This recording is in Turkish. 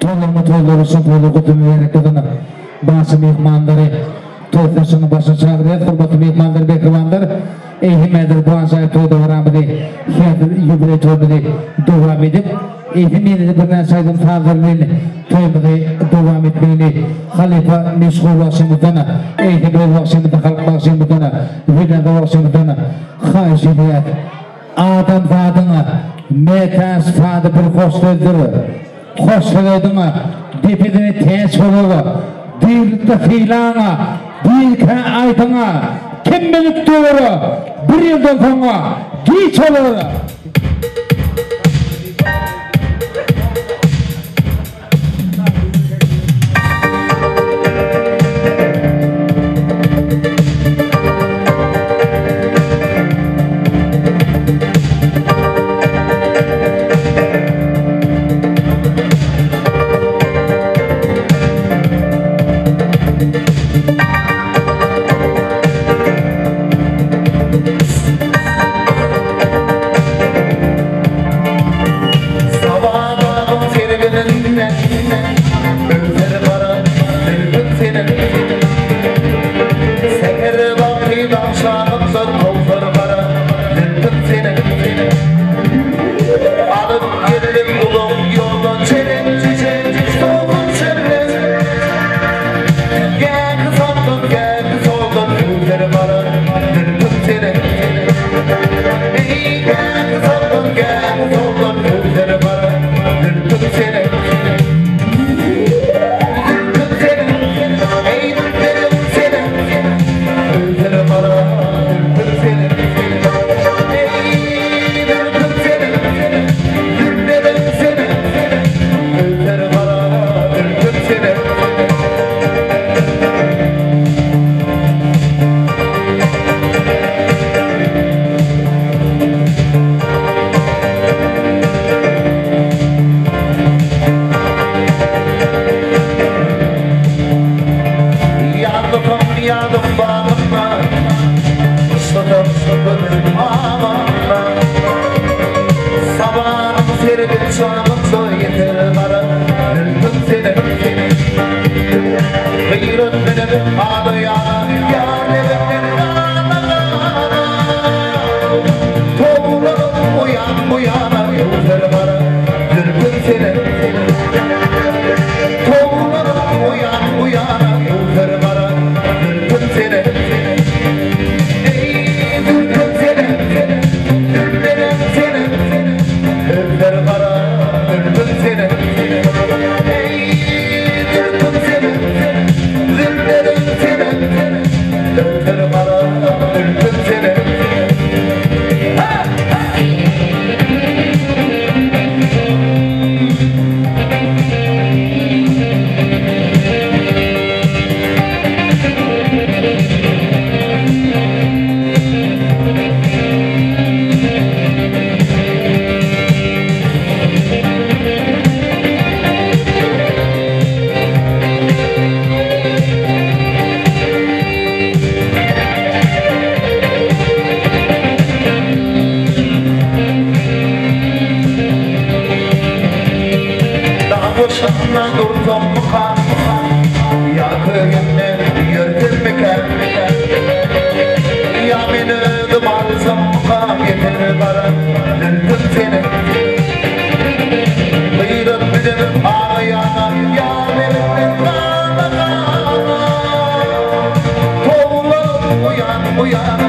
To'ldirishib kutilgan kadına başı mehmanları to'ytasını başa çağırıyor. Hurmatli mehmanlar, bekirvanlar, ehimmedir bu anşayı to'yda varamıdı. Yubiley to'yda devam edip ehimmedir bir narsaydım fazlarlığını to'yda devam etmeyini Halifa meşgul başımıdana ehimmedir başımıda halk başımıdana vidada başımıdana xahiş ediyat adam zadına metas fadı bir hoş sözdürü hoş söylediğine depedine tens olur bir fiilana bir aytana kim bilir doğru bir yıldan sonra geç olur. Uyan